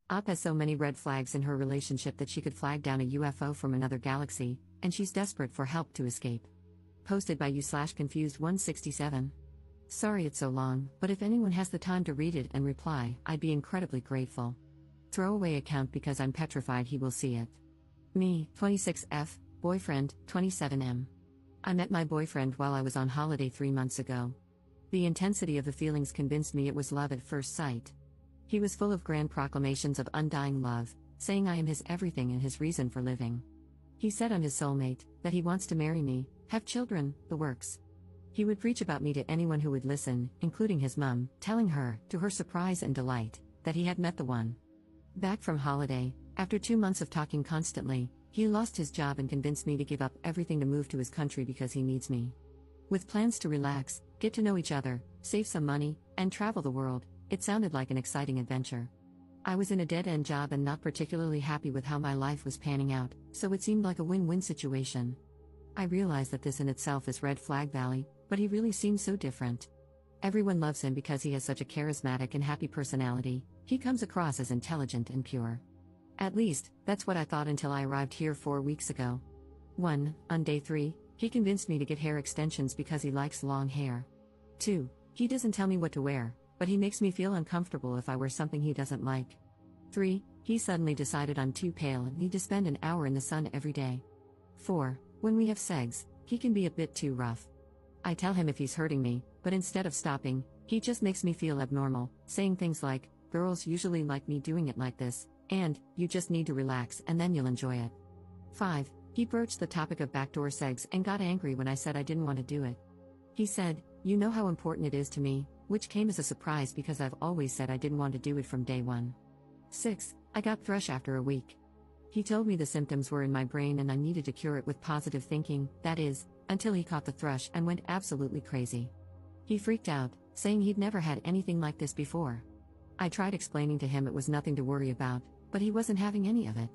Op has so many red flags in her relationship that she could flag down a UFO from another galaxy, and she's desperate for help to escape. Posted by you/confused167. Sorry it's so long, but if anyone has the time to read it and reply, I'd be incredibly grateful. Throwaway account because I'm petrified he will see it. Me, 26F, boyfriend, 27M. I met my boyfriend while I was on holiday 3 months ago. The intensity of the feelings convinced me it was love at first sight. He was full of grand proclamations of undying love, saying I am his everything and his reason for living. He said I'm his soulmate, that he wants to marry me, have children, the works. He would preach about me to anyone who would listen, including his mum, telling her, to her surprise and delight, that he had met the one. Back from holiday, after 2 months of talking constantly, he lost his job and convinced me to give up everything to move to his country because he needs me. With plans to relax, get to know each other, save some money, and travel the world, it sounded like an exciting adventure. I was in a dead-end job and not particularly happy with how my life was panning out, so it seemed like a win-win situation. I realized that this in itself is red flag valley, but he really seems so different. Everyone loves him because he has such a charismatic and happy personality. He comes across as intelligent and pure. At least, that's what I thought until I arrived here 4 weeks ago. 1. On day 3, he convinced me to get hair extensions because he likes long hair. 2. He doesn't tell me what to wear, but he makes me feel uncomfortable if I wear something he doesn't like. 3. He suddenly decided I'm too pale and need to spend an hour in the sun every day. 4. When we have sex, he can be a bit too rough. I tell him if he's hurting me, but instead of stopping, he just makes me feel abnormal, saying things like, girls usually like me doing it like this, and, you just need to relax and then you'll enjoy it. 5. He broached the topic of backdoor sex and got angry when I said I didn't want to do it. He said, you know how important it is to me, which came as a surprise because I've always said I didn't want to do it from day one. 6. I got thrush after a week. He told me the symptoms were in my brain and I needed to cure it with positive thinking, that is, until he caught the thrush and went absolutely crazy. He freaked out, saying he'd never had anything like this before. I tried explaining to him it was nothing to worry about, but he wasn't having any of it.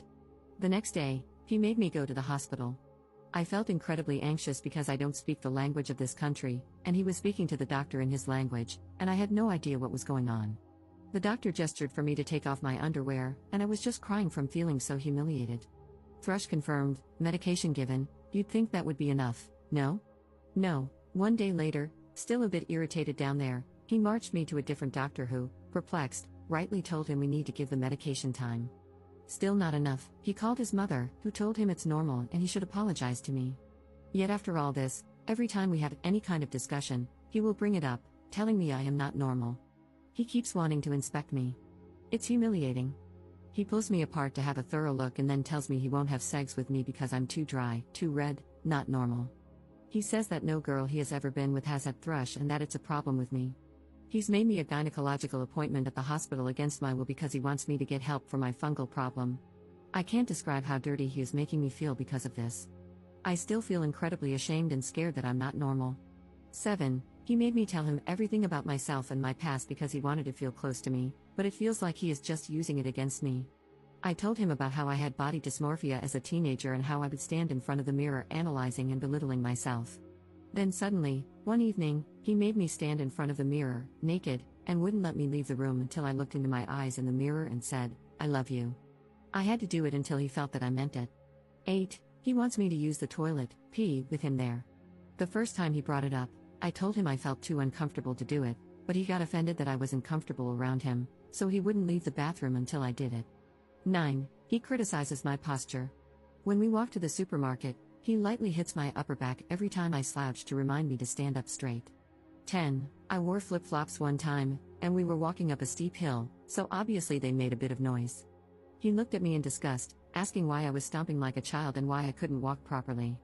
The next day, he made me go to the hospital. I felt incredibly anxious because I don't speak the language of this country, and he was speaking to the doctor in his language, and I had no idea what was going on. The doctor gestured for me to take off my underwear, and I was just crying from feeling so humiliated. Thrush confirmed, medication given, you'd think that would be enough, no? No. 1 day later, still a bit irritated down there, he marched me to a different doctor who, perplexed, rightly told him we need to give the medication time. Still not enough, he called his mother, who told him it's normal and he should apologize to me. Yet after all this, every time we have any kind of discussion, he will bring it up, telling me I am not normal. He keeps wanting to inspect me. It's humiliating. He pulls me apart to have a thorough look and then tells me he won't have sex with me because I'm too dry, too red, not normal. He says that no girl he has ever been with has had thrush and that it's a problem with me. He's made me a gynecological appointment at the hospital against my will because he wants me to get help for my fungal problem. I can't describe how dirty he is making me feel because of this. I still feel incredibly ashamed and scared that I'm not normal. 7. He made me tell him everything about myself and my past because he wanted to feel close to me, but it feels like he is just using it against me. I told him about how I had body dysmorphia as a teenager and how I would stand in front of the mirror analyzing and belittling myself. Then suddenly, one evening, he made me stand in front of the mirror, naked, and wouldn't let me leave the room until I looked into my eyes in the mirror and said, I love you. I had to do it until he felt that I meant it. 8. He wants me to use the toilet, pee, with him there. The first time he brought it up, I told him I felt too uncomfortable to do it, but he got offended that I wasn't comfortable around him, so he wouldn't leave the bathroom until I did it. 9. He criticizes my posture. When we walk to the supermarket, he lightly hits my upper back every time I slouch to remind me to stand up straight. 10. I wore flip-flops one time, and we were walking up a steep hill, so obviously they made a bit of noise. He looked at me in disgust, asking why I was stomping like a child and why I couldn't walk properly.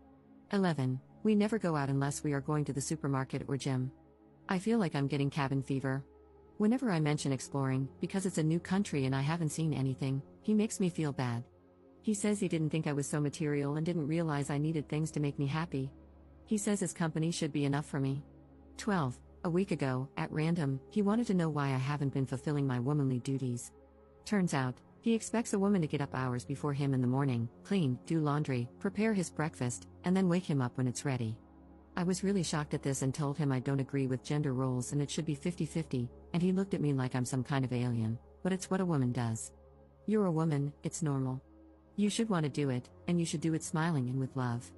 11. We never go out unless we are going to the supermarket or gym. I feel like I'm getting cabin fever. Whenever I mention exploring, because it's a new country and I haven't seen anything, he makes me feel bad. He says he didn't think I was so material and didn't realize I needed things to make me happy. He says his company should be enough for me. 12. A week ago, at random, he wanted to know why I haven't been fulfilling my womanly duties. Turns out, he expects a woman to get up hours before him in the morning, clean, do laundry, prepare his breakfast, and then wake him up when it's ready. I was really shocked at this and told him I don't agree with gender roles and it should be 50-50, and he looked at me like I'm some kind of alien, but it's what a woman does. You're a woman, it's normal. You should want to do it, and you should do it smiling and with love.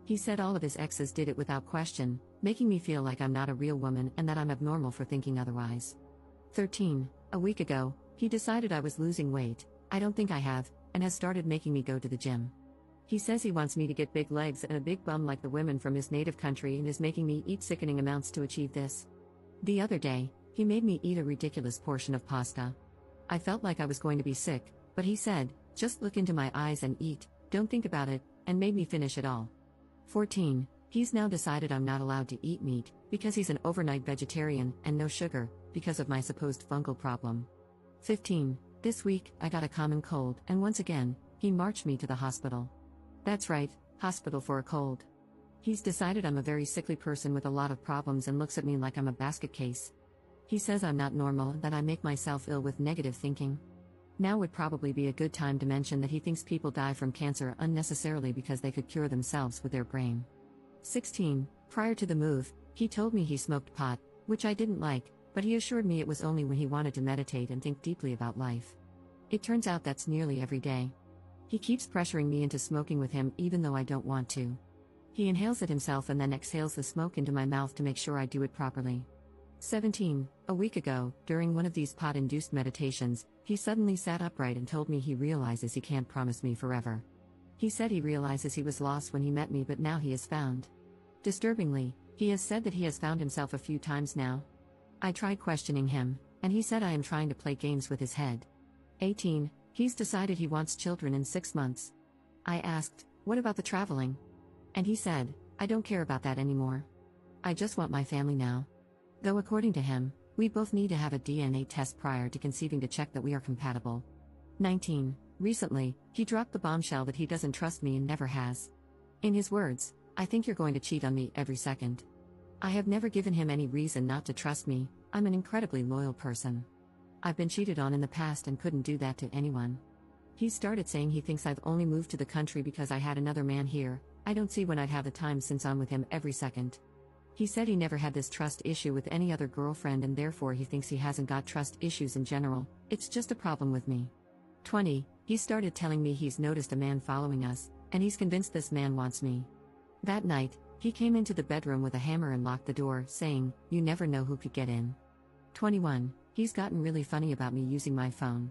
He said all of his exes did it without question, making me feel like I'm not a real woman and that I'm abnormal for thinking otherwise. 13. A week ago, he decided I was losing weight, I don't think I have, and has started making me go to the gym. He says he wants me to get big legs and a big bum like the women from his native country and is making me eat sickening amounts to achieve this. The other day, he made me eat a ridiculous portion of pasta. I felt like I was going to be sick, but he said, just look into my eyes and eat, don't think about it, and made me finish it all. 14. He's now decided I'm not allowed to eat meat, because he's an overnight vegetarian, and no sugar, because of my supposed fungal problem. 15. This week, I got a common cold, and once again, he marched me to the hospital. That's right, hospital for a cold. He's decided I'm a very sickly person with a lot of problems and looks at me like I'm a basket case. He says I'm not normal and that I make myself ill with negative thinking. Now would probably be a good time to mention that he thinks people die from cancer unnecessarily because they could cure themselves with their brain. 16. Prior to the move, he told me he smoked pot, which I didn't like, but he assured me it was only when he wanted to meditate and think deeply about life. It turns out that's nearly every day. He keeps pressuring me into smoking with him even though I don't want to. He inhales it himself and then exhales the smoke into my mouth to make sure I do it properly. 17. A week ago, during one of these pot-induced meditations, he suddenly sat upright and told me he realizes he can't promise me forever. He said he realizes he was lost when he met me but now he is found. Disturbingly, he has said that he has found himself a few times now. I tried questioning him, and he said I am trying to play games with his head. 18. He's decided he wants children in 6 months. I asked, what about the traveling? And he said, I don't care about that anymore. I just want my family now. Though according to him, we both need to have a DNA test prior to conceiving to check that we are compatible. 19. Recently, he dropped the bombshell that he doesn't trust me and never has. In his words, I think you're going to cheat on me every second. I have never given him any reason not to trust me, I'm an incredibly loyal person. I've been cheated on in the past and couldn't do that to anyone. He started saying he thinks I've only moved to the country because I had another man here, I don't see when I'd have the time since I'm with him every second. He said he never had this trust issue with any other girlfriend and therefore he thinks he hasn't got trust issues in general, it's just a problem with me. 20. He started telling me he's noticed a man following us, and he's convinced this man wants me. That night, he came into the bedroom with a hammer and locked the door, saying, you never know who could get in. 21. He's gotten really funny about me using my phone.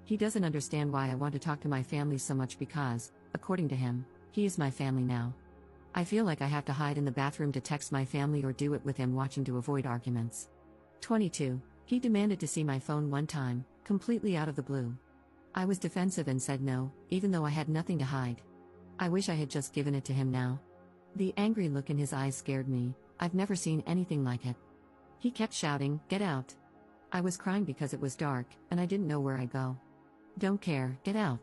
He doesn't understand why I want to talk to my family so much because, according to him, he is my family now. I feel like I have to hide in the bathroom to text my family or do it with him watching to avoid arguments. 22. He demanded to see my phone one time, completely out of the blue. I was defensive and said no, even though I had nothing to hide. I wish I had just given it to him now. The angry look in his eyes scared me, I've never seen anything like it. He kept shouting, get out. I was crying because it was dark, and I didn't know where I'd go. Don't care, get out.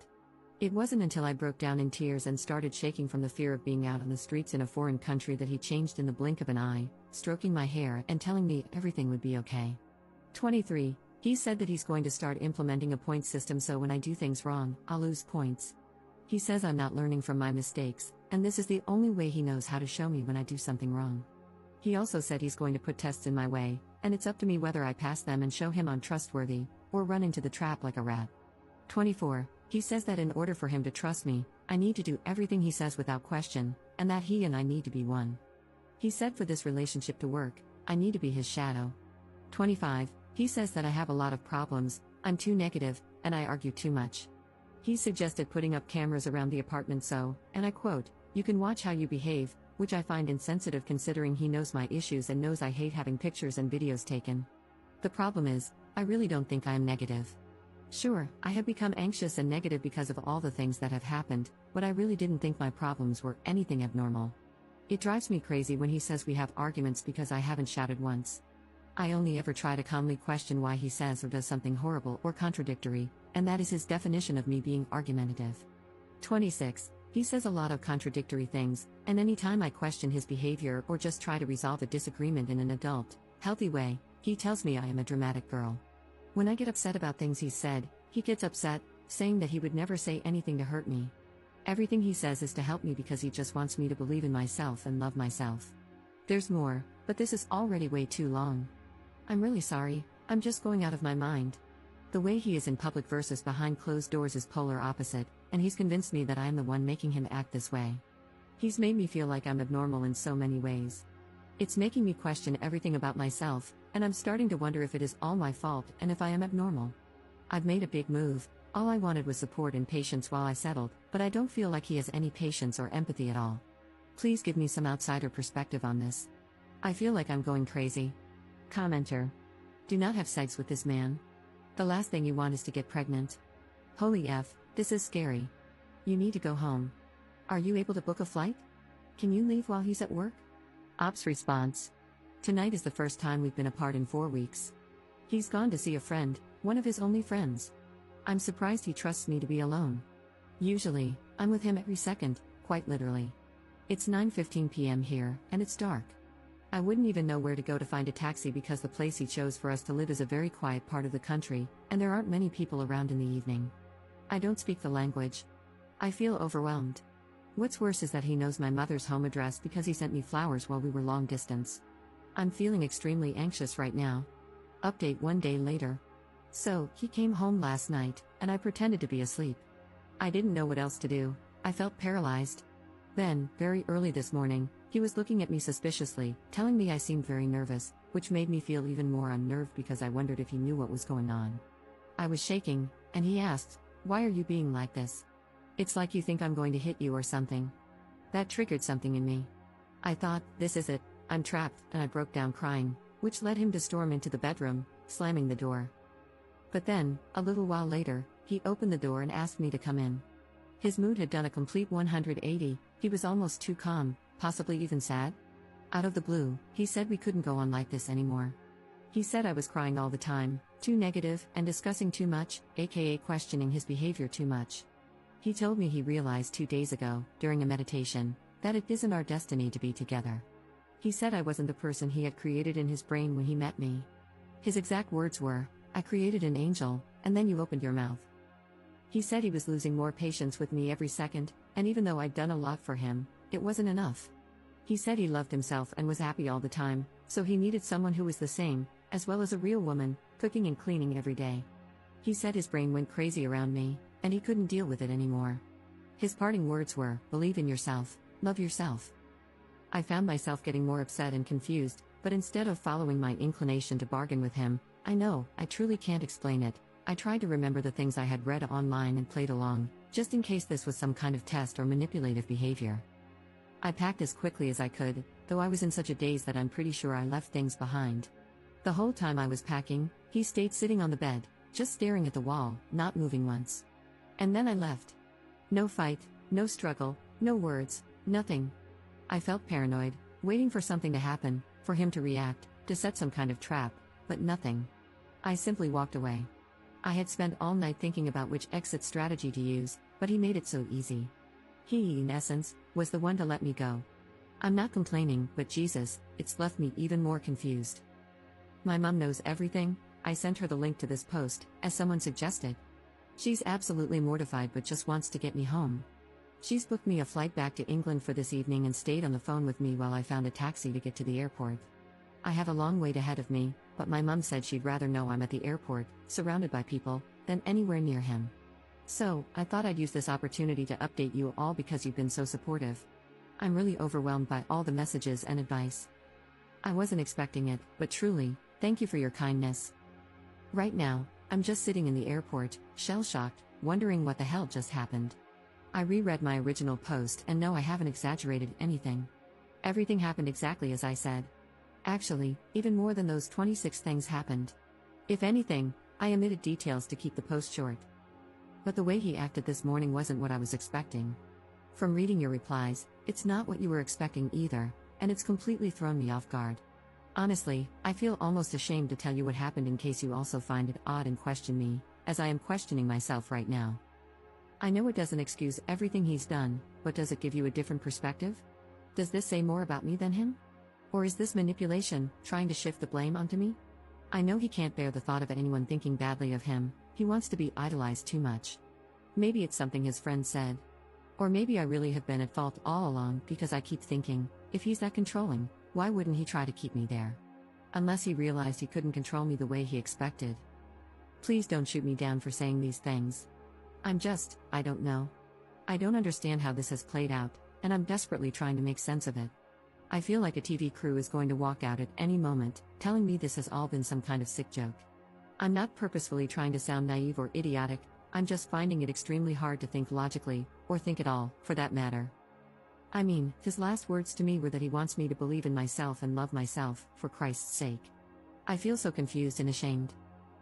It wasn't until I broke down in tears and started shaking from the fear of being out on the streets in a foreign country that he changed in the blink of an eye, stroking my hair and telling me everything would be okay. 23. He said that he's going to start implementing a point system so when I do things wrong, I'll lose points. He says I'm not learning from my mistakes, and this is the only way he knows how to show me when I do something wrong. He also said he's going to put tests in my way, and it's up to me whether I pass them and show him I'm trustworthy, or run into the trap like a rat. 24. He says that in order for him to trust me, I need to do everything he says without question, and that he and I need to be one. He said for this relationship to work, I need to be his shadow. 25. He says that I have a lot of problems, I'm too negative, and I argue too much. He suggested putting up cameras around the apartment so, and I quote, you can watch how you behave, which I find insensitive considering he knows my issues and knows I hate having pictures and videos taken. The problem is, I really don't think I am negative. Sure, I have become anxious and negative because of all the things that have happened, but I really didn't think my problems were anything abnormal. It drives me crazy when he says we have arguments because I haven't shouted once. I only ever try to calmly question why he says or does something horrible or contradictory, and that is his definition of me being argumentative. 26. He says a lot of contradictory things, and anytime I question his behavior or just try to resolve a disagreement in an adult, healthy way, he tells me I am a dramatic girl. When I get upset about things he said, he gets upset, saying that he would never say anything to hurt me. Everything he says is to help me because he just wants me to believe in myself and love myself. There's more, but this is already way too long. I'm really sorry, I'm just going out of my mind. The way he is in public versus behind closed doors is polar opposite, and he's convinced me that I am the one making him act this way. He's made me feel like I'm abnormal in so many ways. It's making me question everything about myself, and I'm starting to wonder if it is all my fault and if I am abnormal. I've made a big move. All I wanted was support and patience while I settled, but I don't feel like he has any patience or empathy at all. Please give me some outsider perspective on this. I feel like I'm going crazy. Commenter. Do not have sex with this man. The last thing you want is to get pregnant. Holy F, this is scary. You need to go home. Are you able to book a flight? Can you leave while he's at work? Ops response. Tonight is the first time we've been apart in 4 weeks. He's gone to see a friend, one of his only friends. I'm surprised he trusts me to be alone. Usually, I'm with him every second, quite literally. It's 9:15 p.m. here, and it's dark. I wouldn't even know where to go to find a taxi because the place he chose for us to live is a very quiet part of the country, and there aren't many people around in the evening. I don't speak the language. I feel overwhelmed. What's worse is that he knows my mother's home address because he sent me flowers while we were long distance. I'm feeling extremely anxious right now. Update 1 day later. So, he came home last night, and I pretended to be asleep. I didn't know what else to do. I felt paralyzed. Then, very early this morning, he was looking at me suspiciously, telling me I seemed very nervous, which made me feel even more unnerved because I wondered if he knew what was going on. I was shaking, and he asked, "Why are you being like this? It's like you think I'm going to hit you or something." That triggered something in me. I thought, this is it, I'm trapped, and I broke down crying, which led him to storm into the bedroom, slamming the door. But then, a little while later, he opened the door and asked me to come in. His mood had done a complete 180, he was almost too calm, possibly even sad. Out of the blue, he said we couldn't go on like this anymore. He said I was crying all the time, too negative, and discussing too much, aka questioning his behavior too much. He told me he realized 2 days ago, during a meditation, that it isn't our destiny to be together. He said I wasn't the person he had created in his brain when he met me. His exact words were, "I created an angel, and then you opened your mouth." He said he was losing more patience with me every second, and even though I'd done a lot for him, it wasn't enough. He said he loved himself and was happy all the time, so he needed someone who was the same, as well as a real woman, cooking and cleaning every day. He said his brain went crazy around me, and he couldn't deal with it anymore. His parting words were, "Believe in yourself, love yourself." I found myself getting more upset and confused, but instead of following my inclination to bargain with him, I truly can't explain it, I tried to remember the things I had read online and played along, just in case this was some kind of test or manipulative behavior. I packed as quickly as I could, though I was in such a daze that I'm pretty sure I left things behind. The whole time I was packing, he stayed sitting on the bed, just staring at the wall, not moving once. And then I left. No fight, no struggle, no words, nothing. I felt paranoid, waiting for something to happen, for him to react, to set some kind of trap, but nothing. I simply walked away. I had spent all night thinking about which exit strategy to use, but he made it so easy. He, in essence, was the one to let me go. I'm not complaining, but Jesus, it's left me even more confused. My mom knows everything. I sent her the link to this post, as someone suggested. She's absolutely mortified but just wants to get me home. She's booked me a flight back to England for this evening and stayed on the phone with me while I found a taxi to get to the airport. I have a long wait ahead of me, but my mom said she'd rather know I'm at the airport, surrounded by people, than anywhere near him. So, I thought I'd use this opportunity to update you all because you've been so supportive. I'm really overwhelmed by all the messages and advice. I wasn't expecting it, but truly, thank you for your kindness. Right now, I'm just sitting in the airport, shell-shocked, wondering what the hell just happened. I reread my original post and no, I haven't exaggerated anything. Everything happened exactly as I said. Actually, even more than those 26 things happened. If anything, I omitted details to keep the post short. But the way he acted this morning wasn't what I was expecting. From reading your replies, it's not what you were expecting either, and it's completely thrown me off guard. Honestly, I feel almost ashamed to tell you what happened in case you also find it odd and question me, as I am questioning myself right now. I know it doesn't excuse everything he's done, but does it give you a different perspective? Does this say more about me than him? Or is this manipulation, trying to shift the blame onto me? I know he can't bear the thought of anyone thinking badly of him, he wants to be idolized too much. Maybe it's something his friend said. Or maybe I really have been at fault all along because I keep thinking, if he's that controlling, why wouldn't he try to keep me there? Unless he realized he couldn't control me the way he expected. Please don't shoot me down for saying these things. I don't know. I don't understand how this has played out, and I'm desperately trying to make sense of it. I feel like a TV crew is going to walk out at any moment, telling me this has all been some kind of sick joke. I'm not purposefully trying to sound naive or idiotic, I'm just finding it extremely hard to think logically, or think at all, for that matter. I mean, his last words to me were that he wants me to believe in myself and love myself, for Christ's sake. I feel so confused and ashamed.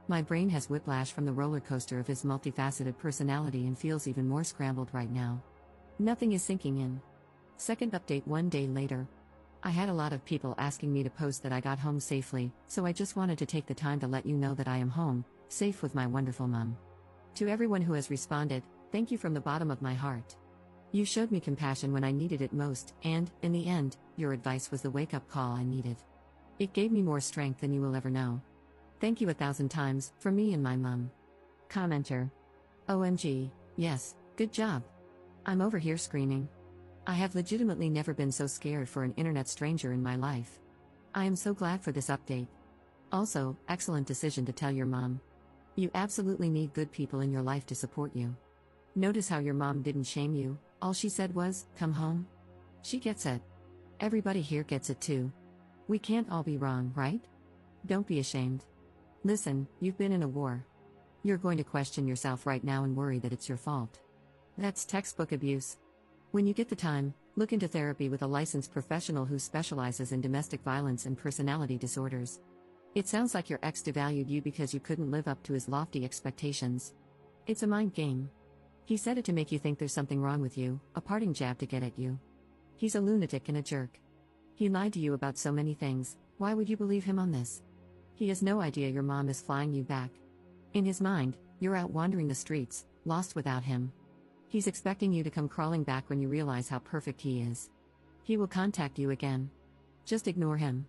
My brain has whiplash from the roller coaster of his multifaceted personality and feels even more scrambled right now. Nothing is sinking in. Second update 1 day later. I had a lot of people asking me to post that I got home safely, so I just wanted to take the time to let you know that I am home, safe with my wonderful mom. To everyone who has responded, thank you from the bottom of my heart. You showed me compassion when I needed it most, and, in the end, your advice was the wake-up call I needed. It gave me more strength than you will ever know. Thank you 1,000 times, from me and my mom. Commenter. OMG, yes, good job. I'm over here screaming. I have legitimately never been so scared for an internet stranger in my life. I am so glad for this update. Also, excellent decision to tell your mom. You absolutely need good people in your life to support you. Notice how your mom didn't shame you, all she said was, come home. She gets it. Everybody here gets it too. We can't all be wrong, right? Don't be ashamed. Listen, you've been in a war. You're going to question yourself right now and worry that it's your fault. That's textbook abuse. When you get the time, look into therapy with a licensed professional who specializes in domestic violence and personality disorders. It sounds like your ex devalued you because you couldn't live up to his lofty expectations. It's a mind game. He said it to make you think there's something wrong with you, a parting jab to get at you. He's a lunatic and a jerk. He lied to you about so many things, why would you believe him on this? He has no idea your mom is flying you back. In his mind, you're out wandering the streets, lost without him. He's expecting you to come crawling back when you realize how perfect he is. He will contact you again. Just ignore him.